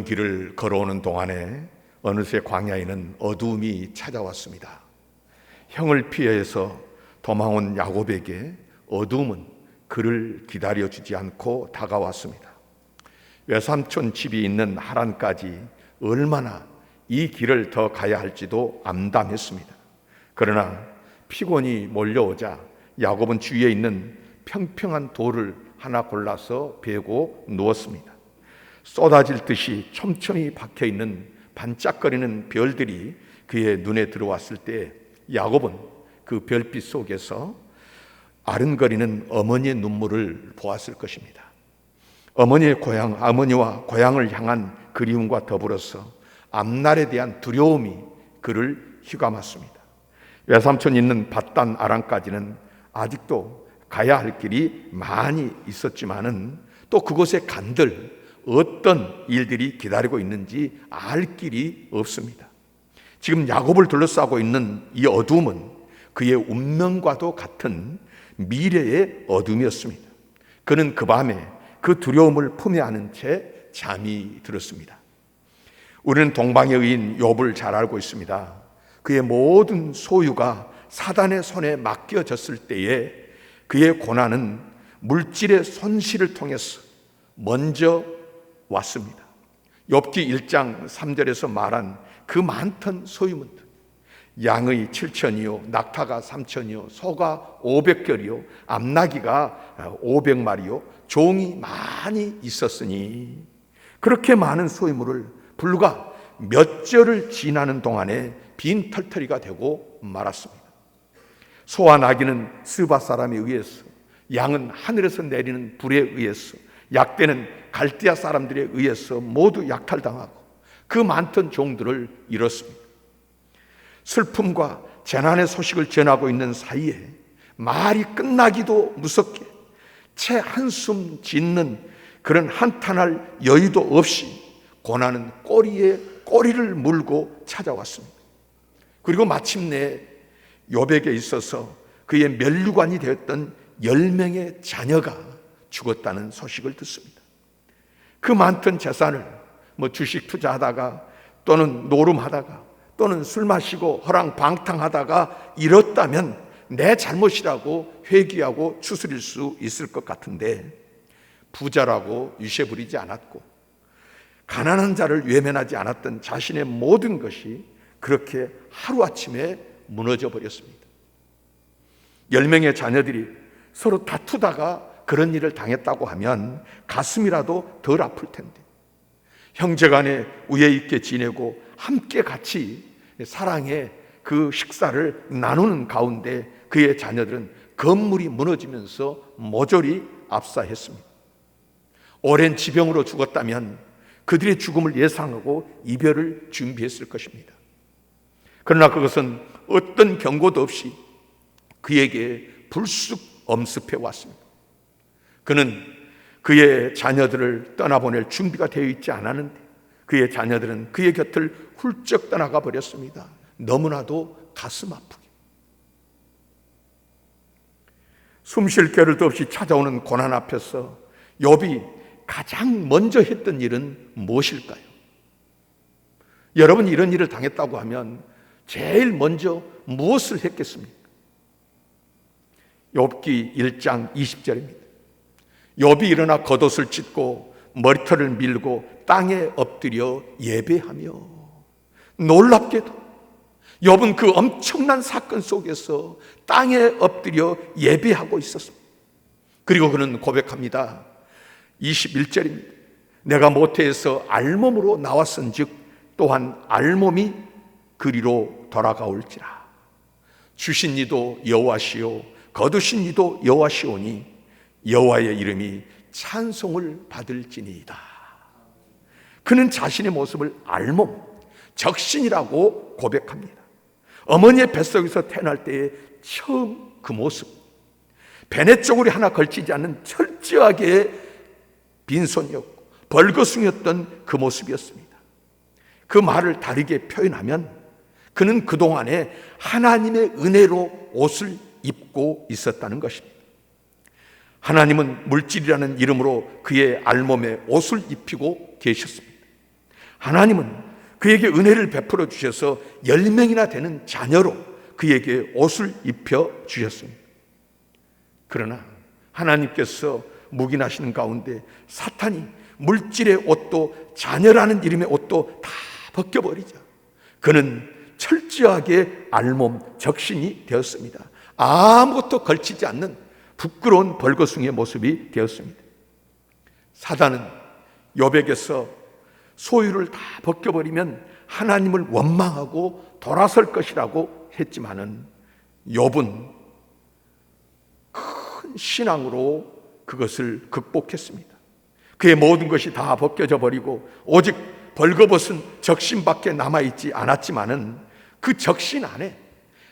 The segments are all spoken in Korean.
길을 걸어오는 동안에 어느새 광야에는 어두움이 찾아왔습니다. 형을 피해서 도망온 야곱에게 어두움은 그를 기다려주지 않고 다가왔습니다. 외삼촌 집이 있는 하란까지 얼마나 이 길을 더 가야 할지도 암담했습니다. 그러나 피곤이 몰려오자 야곱은 주위에 있는 평평한 돌을 하나 골라서 베고 누웠습니다. 쏟아질 듯이 촘촘히 박혀있는 반짝거리는 별들이 그의 눈에 들어왔을 때 야곱은 그 별빛 속에서 아른거리는 어머니의 눈물을 보았을 것입니다. 어머니와 고향을 향한 그리움과 더불어서 앞날에 대한 두려움이 그를 휘감았습니다. 외삼촌이 있는 밧단 아람까지는 아직도 가야 할 길이 많이 있었지만은 또 그곳에 간들 어떤 일들이 기다리고 있는지 알 길이 없습니다. 지금 야곱을 둘러싸고 있는 이 어둠은 그의 운명과도 같은 미래의 어둠이었습니다. 그는 그 밤에 그 두려움을 품에 안은 채 잠이 들었습니다. 우리는 동방의 의인 욥을 잘 알고 있습니다. 그의 모든 소유가 사단의 손에 맡겨졌을 때에 그의 고난은 물질의 손실을 통해서 먼저 왔습니다. 욥기 1장 3절에서 말한 그 많던 소유물들, 양의 7천이요 낙타가 3천이요 소가 500결이요 암나귀가 500마리요 종이 많이 있었으니 그렇게 많은 소유물을 불과 몇 절을 지나는 동안에 빈 털터리가 되고 말았습니다. 소와 나귀는 스바 사람에 의해서, 양은 하늘에서 내리는 불에 의해서, 약대는 갈대아 사람들에 의해서 모두 약탈당하고 그 많던 종들을 잃었습니다. 슬픔과 재난의 소식을 전하고 있는 사이에 말이 끝나기도 무섭게 채 한숨 짓는 그런 한탄할 여유도 없이 고난은 꼬리에 꼬리를 물고 찾아왔습니다. 그리고 마침내 욥에게 있어서 그의 면류관이 되었던 10명의 자녀가 죽었다는 소식을 듣습니다. 그 많던 재산을 주식 투자하다가 또는 노름하다가 또는 술 마시고 허랑방탕하다가 잃었다면 내 잘못이라고 회귀하고 추스릴 수 있을 것 같은데 부자라고 유세 부리지 않았고 가난한 자를 외면하지 않았던 자신의 모든 것이 그렇게 하루아침에 무너져 버렸습니다. 10명의 자녀들이 서로 다투다가 그런 일을 당했다고 하면 가슴이라도 덜 아플 텐데 형제간에 우애 있게 지내고 함께 같이 사랑의 그 식사를 나누는 가운데 그의 자녀들은 건물이 무너지면서 모조리 압사했습니다. 오랜 지병으로 죽었다면 그들의 죽음을 예상하고 이별을 준비했을 것입니다. 그러나 그것은 어떤 경고도 없이 그에게 불쑥 엄습해 왔습니다. 그는 그의 자녀들을 떠나보낼 준비가 되어 있지 않았는데 그의 자녀들은 그의 곁을 훌쩍 떠나가 버렸습니다. 너무나도 가슴 아프게. 숨쉴 겨를도 없이 찾아오는 고난 앞에서 욥이 가장 먼저 했던 일은 무엇일까요? 여러분이 이런 일을 당했다고 하면 제일 먼저 무엇을 했겠습니까? 욥기 1장 20절입니다. 욥이 일어나 겉옷을 찢고 머리털을 밀고 땅에 엎드려 예배하며 놀랍게도 욥은 그 엄청난 사건 속에서 땅에 엎드려 예배하고 있었습니다. 그리고 그는 고백합니다. 21절입니다. 내가 모태에서 알몸으로 나왔은즉 또한 알몸이 그리로 돌아가올지라. 주신 이도 여호와시요 거두신 이도 여호와시오니 여호와의 이름이 찬송을 받을지니이다. 그는 자신의 모습을 알몸, 적신이라고 고백합니다. 어머니의 뱃속에서 태어날 때의 처음 그 모습, 베네 쪼그리 하나 걸치지 않는 철저하게 빈손이었고 벌거숭이었던 그 모습이었습니다. 그 말을 다르게 표현하면 그는 그동안에 하나님의 은혜로 옷을 입고 있었다는 것입니다. 하나님은 물질이라는 이름으로 그의 알몸에 옷을 입히고 계셨습니다. 하나님은 그에게 은혜를 베풀어 주셔서 10명이나 되는 자녀로 그에게 옷을 입혀 주셨습니다. 그러나 하나님께서 묵인하시는 가운데 사탄이 물질의 옷도 자녀라는 이름의 옷도 다 벗겨버리자 그는 철저하게 알몸 적신이 되었습니다. 아무것도 걸치지 않는 부끄러운 벌거숭이의 모습이 되었습니다. 사단은 욥에게서 소유를 다 벗겨버리면 하나님을 원망하고 돌아설 것이라고 했지만은 욥은 큰 신앙으로 그것을 극복했습니다. 그의 모든 것이 다 벗겨져 버리고 오직 벌거벗은 적신밖에 남아있지 않았지만은 그 적신 안에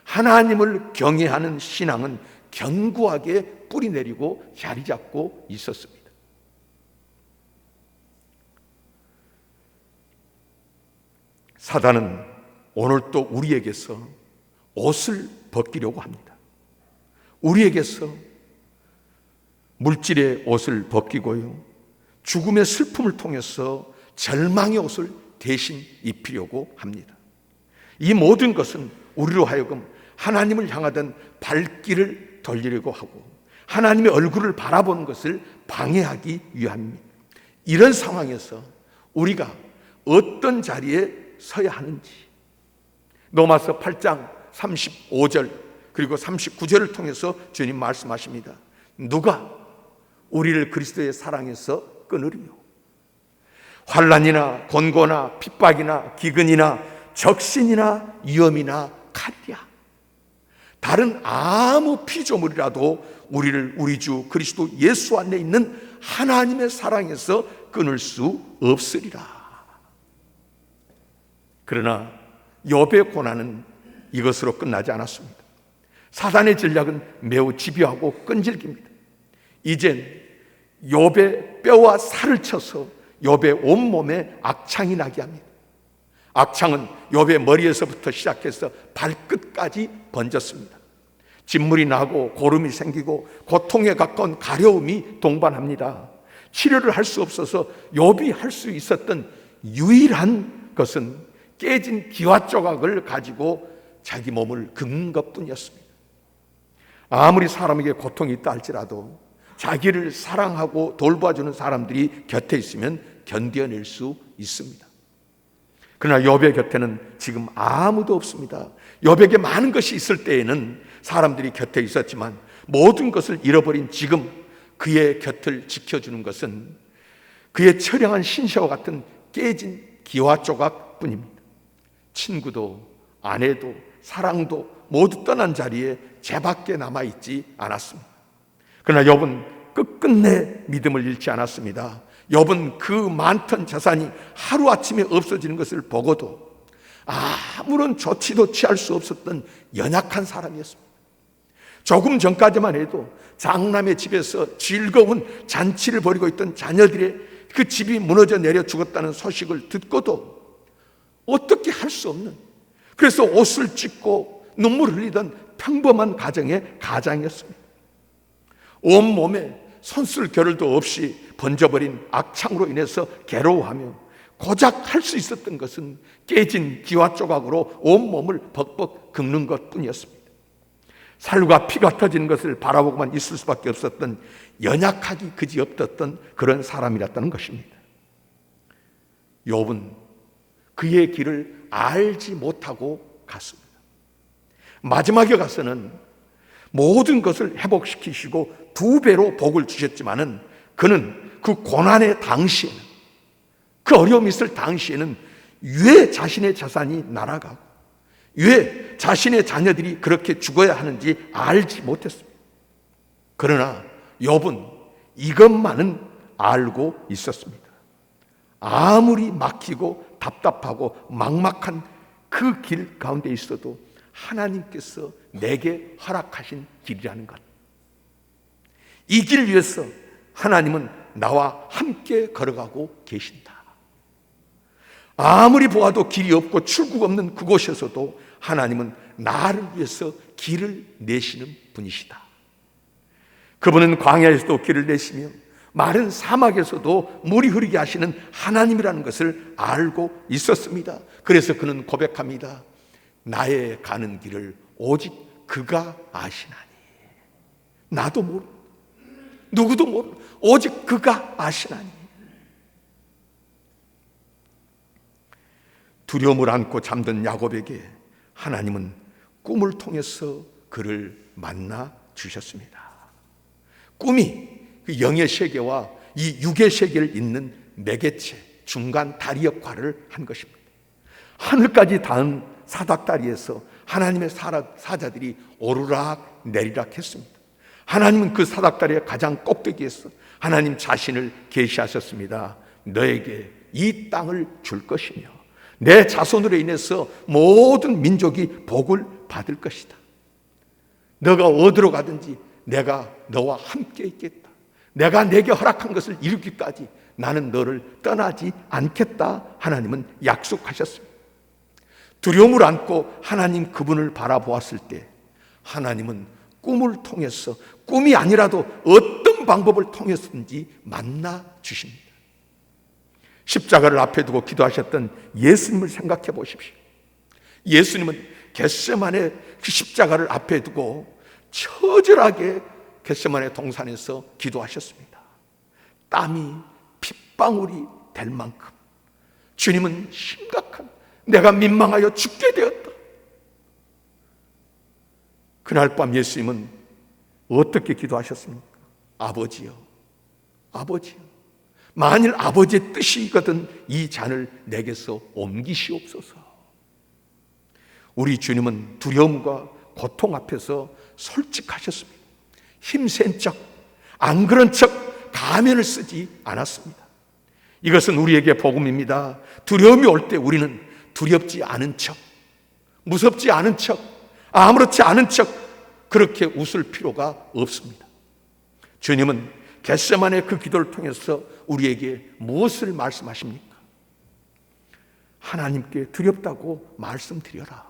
하나님을 경외하는 신앙은 견고하게 뿌리내리고 자리 잡고 있었습니다. 사단은 오늘 또 우리에게서 옷을 벗기려고 합니다. 우리에게서 물질의 옷을 벗기고요, 죽음의 슬픔을 통해서 절망의 옷을 대신 입히려고 합니다. 이 모든 것은 우리로 하여금 하나님을 향하던 발길을 돌리려고 하고 하나님의 얼굴을 바라보는 것을 방해하기 위함입니다. 이런 상황에서 우리가 어떤 자리에 서야 하는지 로마서 8장 35절 그리고 39절을 통해서 주님 말씀하십니다. 누가 우리를 그리스도의 사랑에서 끊으리요? 환난이나 곤고나 핍박이나 기근이나 적신이나 위험이나 칼이야. 다른 아무 피조물이라도 우리를 우리 주 그리스도 예수 안에 있는 하나님의 사랑에서 끊을 수 없으리라. 그러나 욥의 고난은 이것으로 끝나지 않았습니다. 사단의 전략은 매우 집요하고 끈질깁니다. 이젠 욥의 뼈와 살을 쳐서 욥의 온몸에 악창이 나게 합니다. 악창은 욥의 머리에서부터 시작해서 발끝까지 번졌습니다. 진물이 나고 고름이 생기고 고통에 가까운 가려움이 동반합니다. 치료를 할 수 없어서 욥이 할 수 있었던 유일한 것은 깨진 기와 조각을 가지고 자기 몸을 긁는 것뿐이었습니다. 아무리 사람에게 고통이 있다 할지라도 자기를 사랑하고 돌봐주는 사람들이 곁에 있으면 견뎌낼 수 있습니다. 그러나 욥의 곁에는 지금 아무도 없습니다. 욥에게 많은 것이 있을 때에는 사람들이 곁에 있었지만 모든 것을 잃어버린 지금 그의 곁을 지켜주는 것은 그의 처량한 신세와 같은 깨진 기와 조각 뿐입니다. 친구도 아내도 사랑도 모두 떠난 자리에 쟤밖에 남아있지 않았습니다. 그러나 욥은 끝끝내 믿음을 잃지 않았습니다. 욥은 그 많던 자산이 하루아침에 없어지는 것을 보고도 아무런 조치도 취할 수 없었던 연약한 사람이었습니다. 조금 전까지만 해도 장남의 집에서 즐거운 잔치를 벌이고 있던 자녀들의 그 집이 무너져 내려 죽었다는 소식을 듣고도 어떻게 할 수 없는, 그래서 옷을 찢고 눈물을 흘리던 평범한 가정의 가장이었습니다. 온몸에 손쓸 겨를도 없이 번져버린 악창으로 인해서 괴로워하며 고작 할 수 있었던 것은 깨진 기와 조각으로 온몸을 벅벅 긁는 것뿐이었습니다. 살과 피가 터지는 것을 바라보고만 있을 수밖에 없었던 연약하기 그지없었던 그런 사람이었다는 것입니다. 욥은 그의 길을 알지 못하고 갔습니다. 마지막에 가서는 모든 것을 회복시키시고 2배로 복을 주셨지만은 그는 그 고난의 당시에는, 그 어려움이 있을 당시에는 왜 자신의 자산이 날아가고 왜 자신의 자녀들이 그렇게 죽어야 하는지 알지 못했습니다. 그러나 욥은 이것만은 알고 있었습니다. 아무리 막히고 답답하고 막막한 그 길 가운데 있어도 하나님께서 내게 허락하신 길이라는 것, 이 길 위에서 하나님은 나와 함께 걸어가고 계신다. 아무리 보아도 길이 없고 출구가 없는 그곳에서도 하나님은 나를 위해서 길을 내시는 분이시다. 그분은 광야에서도 길을 내시며 마른 사막에서도 물이 흐르게 하시는 하나님이라는 것을 알고 있었습니다. 그래서 그는 고백합니다. 나의 가는 길을 오직 그가 아시나니. 나도 모르고 누구도 모르고 오직 그가 아시나니. 두려움을 안고 잠든 야곱에게 하나님은 꿈을 통해서 그를 만나 주셨습니다. 꿈이 그 영의 세계와 이 육의 세계를 잇는 매개체, 중간 다리 역할을 한 것입니다. 하늘까지 닿은 사닥다리에서 하나님의 사자들이 오르락 내리락 했습니다. 하나님은 그 사닥다리의 가장 꼭대기에서 하나님 자신을 계시하셨습니다. 너에게 이 땅을 줄 것이며 내 자손으로 인해서 모든 민족이 복을 받을 것이다. 너가 어디로 가든지 내가 너와 함께 있겠다. 내가 내게 허락한 것을 이루기까지 나는 너를 떠나지 않겠다. 하나님은 약속하셨습니다. 두려움을 안고 하나님 그분을 바라보았을 때 하나님은 꿈을 통해서, 꿈이 아니라도 어떤 방법을 통해서든지 만나 주십니다. 십자가를 앞에 두고 기도하셨던 예수님을 생각해 보십시오. 예수님은 겟세마네 그 십자가를 앞에 두고 처절하게 겟세마네 동산에서 기도하셨습니다. 땀이 핏방울이 될 만큼 주님은 심각한, 내가 민망하여 죽게 되었다. 그날 밤 예수님은 어떻게 기도하셨습니까? 아버지여, 아버지여, 만일 아버지의 뜻이거든 이 잔을 내게서 옮기시옵소서. 우리 주님은 두려움과 고통 앞에서 솔직하셨습니다. 힘센 척, 안 그런 척 가면을 쓰지 않았습니다. 이것은 우리에게 복음입니다. 두려움이 올 때 우리는 두렵지 않은 척, 무섭지 않은 척, 아무렇지 않은 척 그렇게 웃을 필요가 없습니다. 주님은 겟세마네 그 기도를 통해서 우리에게 무엇을 말씀하십니까? 하나님께 두렵다고 말씀드려라.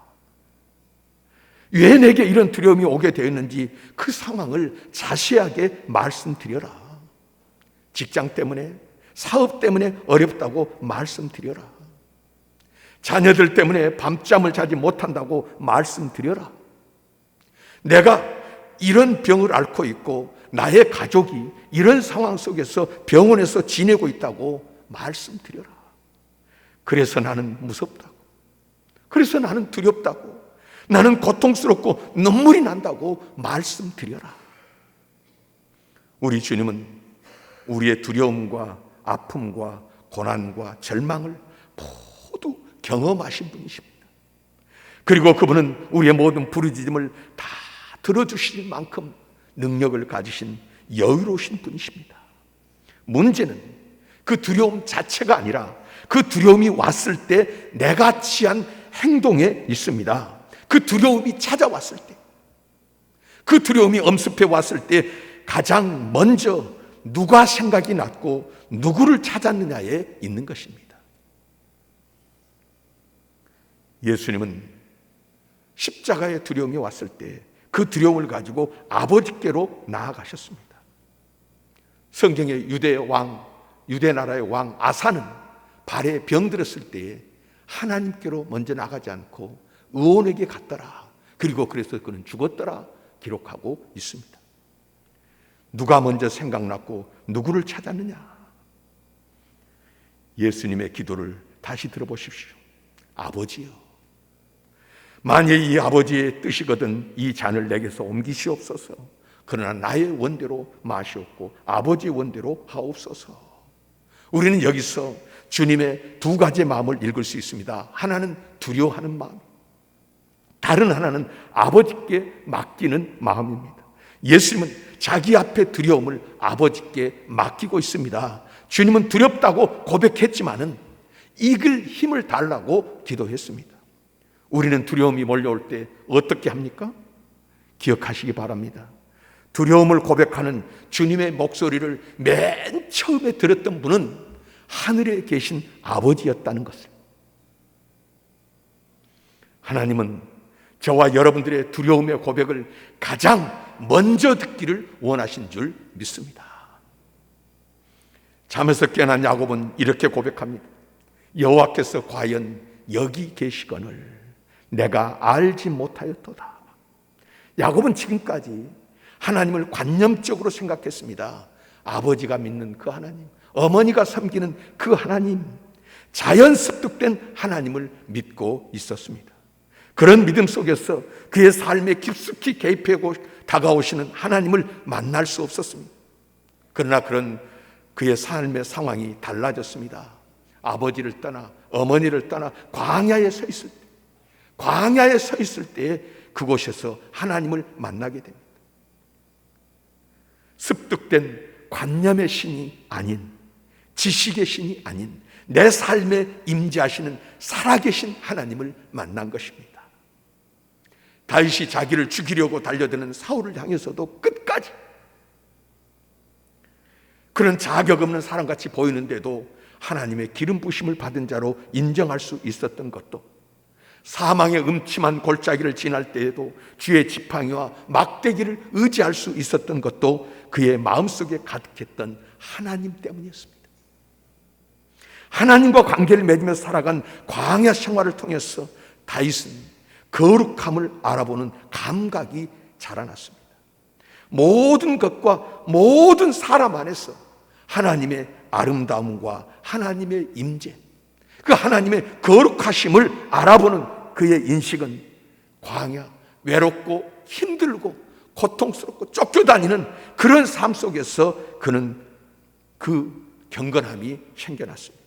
왜 내게 이런 두려움이 오게 되었는지 그 상황을 자세하게 말씀드려라. 직장 때문에, 사업 때문에 어렵다고 말씀드려라. 자녀들 때문에 밤잠을 자지 못한다고 말씀드려라. 내가 이런 병을 앓고 있고 나의 가족이 이런 상황 속에서 병원에서 지내고 있다고 말씀드려라. 그래서 나는 무섭다고, 그래서 나는 두렵다고, 나는 고통스럽고 눈물이 난다고 말씀드려라. 우리 주님은 우리의 두려움과 아픔과 고난과 절망을 모두 경험하신 분이십니다. 그리고 그분은 우리의 모든 부르짖음을 다 들어주실 만큼 능력을 가지신 여유로우신 분이십니다. 문제는 그 두려움 자체가 아니라 그 두려움이 왔을 때 내가 취한 행동에 있습니다. 그 두려움이 찾아왔을 때, 그 두려움이 엄습해 왔을 때 가장 먼저 누가 생각이 났고 누구를 찾았느냐에 있는 것입니다. 예수님은 십자가의 두려움이 왔을 때 그 두려움을 가지고 아버지께로 나아가셨습니다. 성경의 유대 나라의 왕 아사는 발에 병들었을 때에 하나님께로 먼저 나가지 않고 의원에게 갔더라. 그리고 그래서 그는 죽었더라 기록하고 있습니다. 누가 먼저 생각났고 누구를 찾았느냐? 예수님의 기도를 다시 들어보십시오. 아버지요, 만일 이 아버지의 뜻이거든 이 잔을 내게서 옮기시옵소서. 그러나 나의 원대로 마시옵고 아버지의 원대로 하옵소서. 우리는 여기서 주님의 두 가지의 마음을 읽을 수 있습니다. 하나는 두려워하는 마음, 다른 하나는 아버지께 맡기는 마음입니다. 예수님은 자기 앞에 두려움을 아버지께 맡기고 있습니다. 주님은 두렵다고 고백했지만은 이길 힘을 달라고 기도했습니다. 우리는 두려움이 몰려올 때 어떻게 합니까? 기억하시기 바랍니다. 두려움을 고백하는 주님의 목소리를 맨 처음에 들었던 분은 하늘에 계신 아버지였다는 것을. 하나님은 저와 여러분들의 두려움의 고백을 가장 먼저 듣기를 원하신 줄 믿습니다. 잠에서 깨어난 야곱은 이렇게 고백합니다. 여호와께서 과연 여기 계시거늘 내가 알지 못하였도다. 야곱은 지금까지 하나님을 관념적으로 생각했습니다. 아버지가 믿는 그 하나님, 어머니가 섬기는 그 하나님, 자연 습득된 하나님을 믿고 있었습니다. 그런 믿음 속에서 그의 삶에 깊숙이 개입하고 다가오시는 하나님을 만날 수 없었습니다. 그러나 그런 그의 삶의 상황이 달라졌습니다. 아버지를 떠나 어머니를 떠나 광야에 서 있을 때 그곳에서 하나님을 만나게 됩니다. 습득된 관념의 신이 아닌, 지식의 신이 아닌 내 삶에 임재하시는 살아계신 하나님을 만난 것입니다. 다윗이 자기를 죽이려고 달려드는 사울을 향해서도 끝까지 그런 자격 없는 사람같이 보이는데도 하나님의 기름 부심을 받은 자로 인정할 수 있었던 것도, 사망의 음침한 골짜기를 지날 때에도 주의 지팡이와 막대기를 의지할 수 있었던 것도 그의 마음속에 가득했던 하나님 때문이었습니다. 하나님과 관계를 맺으며 살아간 광야 생활을 통해서 다윗은 거룩함을 알아보는 감각이 자라났습니다. 모든 것과 모든 사람 안에서 하나님의 아름다움과 하나님의 임재, 그 하나님의 거룩하심을 알아보는 그의 인식은 광야, 외롭고 힘들고 고통스럽고 쫓겨다니는 그런 삶 속에서 그는 그 경건함이 생겨났습니다.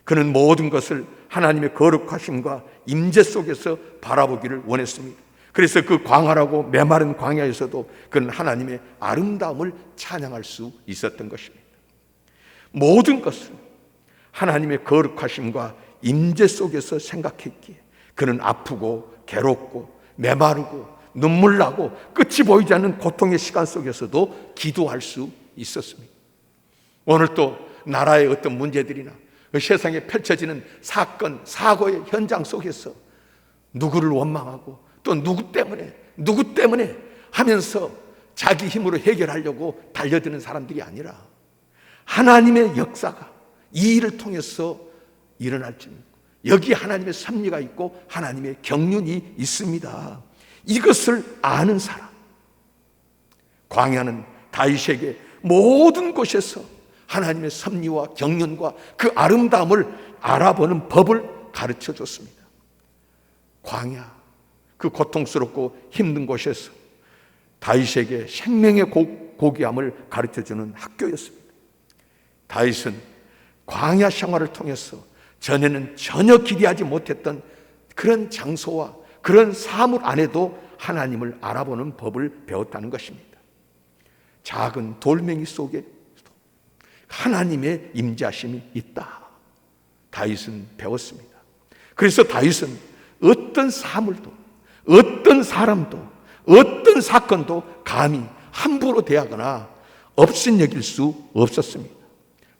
그는 모든 것을 하나님의 거룩하심과 임재 속에서 바라보기를 원했습니다. 그래서 그 광활하고 메마른 광야에서도 그는 하나님의 아름다움을 찬양할 수 있었던 것입니다. 모든 것을 하나님의 거룩하심과 임재 속에서 생각했기에 그는 아프고 괴롭고 메마르고 눈물 나고 끝이 보이지 않는 고통의 시간 속에서도 기도할 수 있었습니다. 오늘 또 나라의 어떤 문제들이나 세상에 펼쳐지는 사건, 사고의 현장 속에서 누구를 원망하고 또 누구 때문에 하면서 자기 힘으로 해결하려고 달려드는 사람들이 아니라 하나님의 역사가 이 일을 통해서 일어날지, 여기 하나님의 섭리가 있고 하나님의 경륜이 있습니다. 이것을 아는 사람. 광야는 다윗에게 모든 곳에서 하나님의 섭리와 경륜과 그 아름다움을 알아보는 법을 가르쳐 줬습니다. 광야, 그 고통스럽고 힘든 곳에서 다윗에게 생명의 고귀함을 가르쳐주는 학교였습니다. 다윗은 광야 생활을 통해서 전에는 전혀 기대하지 못했던 그런 장소와 그런 사물 안에도 하나님을 알아보는 법을 배웠다는 것입니다. 작은 돌멩이 속에 하나님의 임재하심이 있다. 다윗은 배웠습니다. 그래서 다윗은 어떤 사물도, 어떤 사람도, 어떤 사건도 감히 함부로 대하거나 업신여길 수 없었습니다.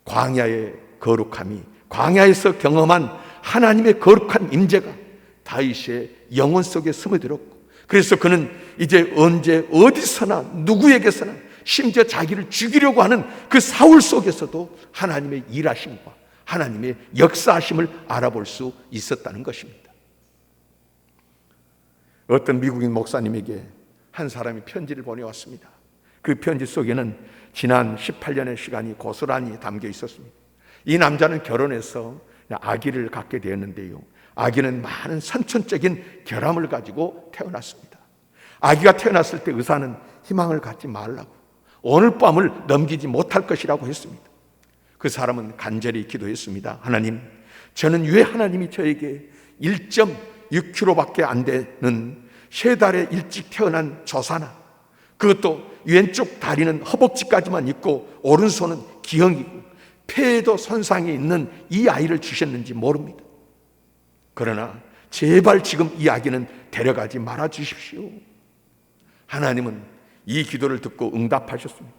광야의 거룩함이, 광야에서 경험한 하나님의 거룩한 임재가 다윗의 영혼 속에 스며들었고, 그래서 그는 이제 언제 어디서나 누구에게서나 심지어 자기를 죽이려고 하는 그 사울 속에서도 하나님의 일하심과 하나님의 역사하심을 알아볼 수 있었다는 것입니다. 어떤 미국인 목사님에게 한 사람이 편지를 보내왔습니다. 그 편지 속에는 지난 18년의 시간이 고스란히 담겨 있었습니다. 이 남자는 결혼해서 아기를 갖게 되었는데요, 아기는 많은 선천적인 결함을 가지고 태어났습니다. 아기가 태어났을 때 의사는 희망을 갖지 말라고, 오늘 밤을 넘기지 못할 것이라고 했습니다. 그 사람은 간절히 기도했습니다. 하나님, 저는 왜 하나님이 저에게 1.6kg밖에 안 되는 3달에 일찍 태어난 조사나, 그것도 왼쪽 다리는 허벅지까지만 있고 오른손은 기형이고 폐에도 손상이 있는 이 아이를 주셨는지 모릅니다. 그러나 제발 지금 이 아기는 데려가지 말아 주십시오. 하나님은 이 기도를 듣고 응답하셨습니다.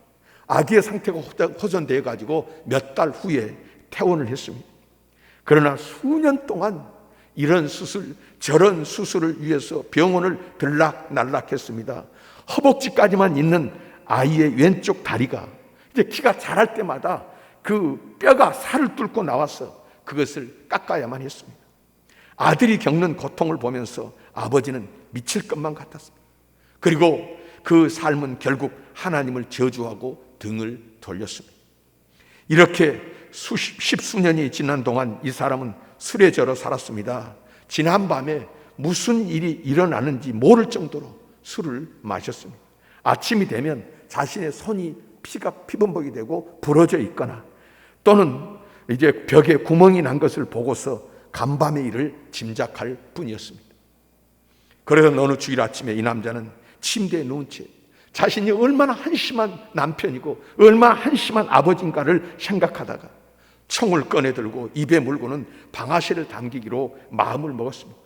아기의 상태가 호전되어 가지고 몇 달 후에 퇴원을 했습니다. 그러나 수년 동안 이런 수술 저런 수술을 위해서 병원을 들락날락했습니다. 허벅지까지만 있는 아이의 왼쪽 다리가 이제 키가 자랄 때마다 그 뼈가 살을 뚫고 나와서 그것을 깎아야만 했습니다. 아들이 겪는 고통을 보면서 아버지는 미칠 것만 같았습니다. 그리고 그 삶은 결국 하나님을 저주하고 등을 돌렸습니다. 이렇게 십수년이 지난 동안 이 사람은 술에 절어 살았습니다. 지난 밤에 무슨 일이 일어나는지 모를 정도로 술을 마셨습니다. 아침이 되면 자신의 손이 피범벅이 되고 부러져 있거나 또는 이제 벽에 구멍이 난 것을 보고서 간밤의 일을 짐작할 뿐이었습니다. 그래서 어느 주일 아침에 이 남자는 침대에 누운 채 자신이 얼마나 한심한 남편이고 얼마나 한심한 아버지인가를 생각하다가 총을 꺼내 들고 입에 물고는 방아쇠를 당기기로 마음을 먹었습니다.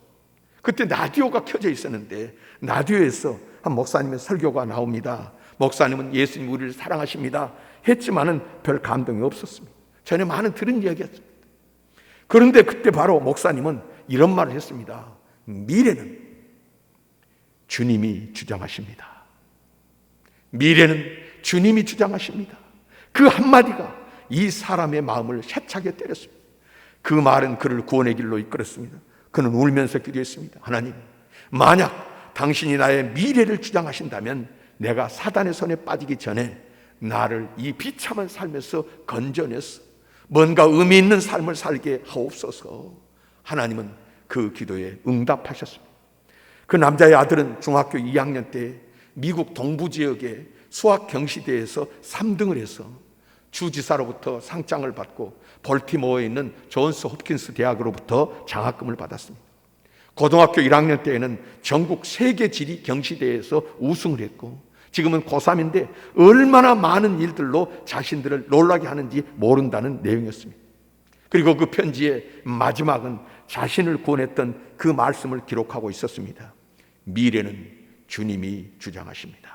그때 라디오가 켜져 있었는데 라디오에서 한 목사님의 설교가 나옵니다. 목사님은 예수님 우리를 사랑하십니다 했지만은 별 감동이 없었습니다. 전에 많은 들은 이야기였습니다. 그런데 그때 바로 목사님은 이런 말을 했습니다. 미래는 주님이 주장하십니다. 미래는 주님이 주장하십니다. 그 한마디가 이 사람의 마음을 세차게 때렸습니다. 그 말은 그를 구원의 길로 이끌었습니다. 그는 울면서 기도했습니다. 하나님, 만약 당신이 나의 미래를 주장하신다면 내가 사단의 손에 빠지기 전에 나를 이 비참한 삶에서 건져내서 뭔가 의미 있는 삶을 살게 하옵소서. 하나님은 그 기도에 응답하셨습니다. 그 남자의 아들은 중학교 2학년 때 미국 동부 지역의 수학 경시대회에서 3등을 해서 주지사로부터 상장을 받고 볼티모어에 있는 존스 홉킨스 대학으로부터 장학금을 받았습니다. 고등학교 1학년 때에는 전국 세계 지리 경시대회에서 우승을 했고 지금은 고3인데 얼마나 많은 일들로 자신들을 놀라게 하는지 모른다는 내용이었습니다. 그리고 그 편지의 마지막은 자신을 구원했던 그 말씀을 기록하고 있었습니다. 미래는 주님이 주장하십니다.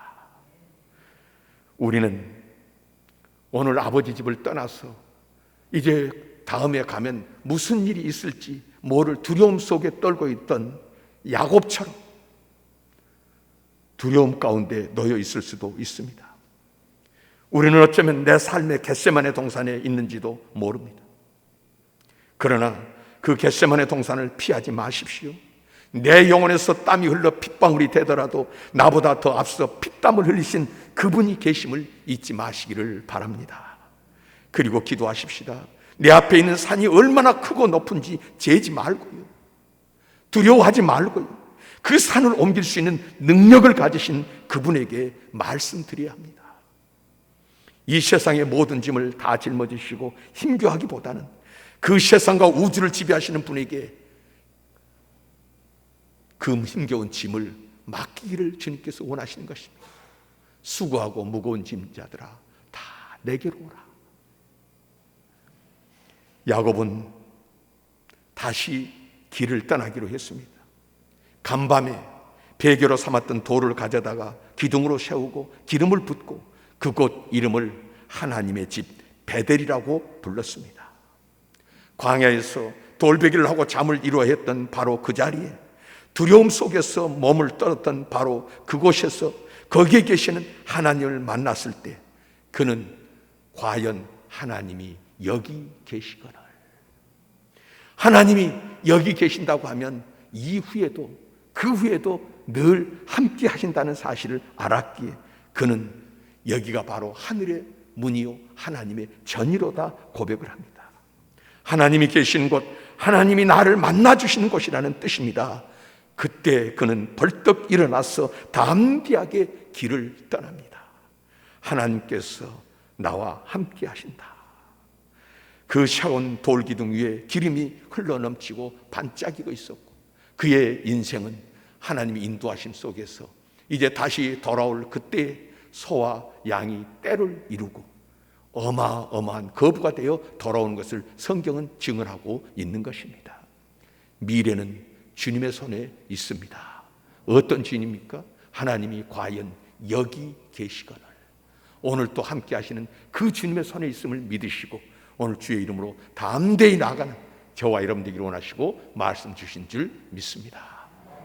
우리는 오늘 아버지 집을 떠나서 이제 다음에 가면 무슨 일이 있을지 모를 두려움 속에 떨고 있던 야곱처럼 두려움 가운데 놓여 있을 수도 있습니다. 우리는 어쩌면 내 삶의 겟세마네 동산에 있는지도 모릅니다. 그러나 그 겟세마네 동산을 피하지 마십시오. 내 영혼에서 땀이 흘러 핏방울이 되더라도 나보다 더 앞서 피땀을 흘리신 그분이 계심을 잊지 마시기를 바랍니다. 그리고 기도하십시다. 내 앞에 있는 산이 얼마나 크고 높은지 재지 말고요, 두려워하지 말고요, 그 산을 옮길 수 있는 능력을 가지신 그분에게 말씀드려야 합니다. 이 세상의 모든 짐을 다 짊어지시고 힘겨하기보다는 그 세상과 우주를 지배하시는 분에게 그 힘겨운 짐을 맡기기를 주님께서 원하시는 것입니다. 수고하고 무거운 짐자들아 다 내게로 오라. 야곱은 다시 길을 떠나기로 했습니다. 간밤에 베개로 삼았던 돌을 가져다가 기둥으로 세우고 기름을 붓고 그곳 이름을 하나님의 집 베델이라고 불렀습니다. 광야에서 돌베개를 하고 잠을 이루어 했던 바로 그 자리에, 두려움 속에서 몸을 떨었던 바로 그곳에서 거기에 계시는 하나님을 만났을 때 그는 과연 하나님이 여기 계시거늘, 하나님이 여기 계신다고 하면 이후에도 그 후에도 늘 함께 하신다는 사실을 알았기에 그는 여기가 바로 하늘의 문이요 하나님의 전이로다 고백을 합니다. 하나님이 계시는 곳, 하나님이 나를 만나주시는 곳이라는 뜻입니다. 그때 그는 벌떡 일어나서 담대하게 길을 떠납니다. 하나님께서 나와 함께 하신다. 그 차가운 돌기둥 위에 기름이 흘러넘치고 반짝이고 있었고 그의 인생은 하나님의 인도하심 속에서 이제 다시 돌아올 그때 소와 양이 때를 이루고 어마어마한 거부가 되어 돌아오는 것을 성경은 증언하고 있는 것입니다. 미래는 주님의 손에 있습니다. 어떤 주님입니까? 하나님이 과연 여기 계시거늘 오늘 또 함께 하시는 그 주님의 손에 있음을 믿으시고 오늘 주의 이름으로 담대히 나아가는 저와 여러분 되기를 원하시고 말씀 주신 줄 믿습니다.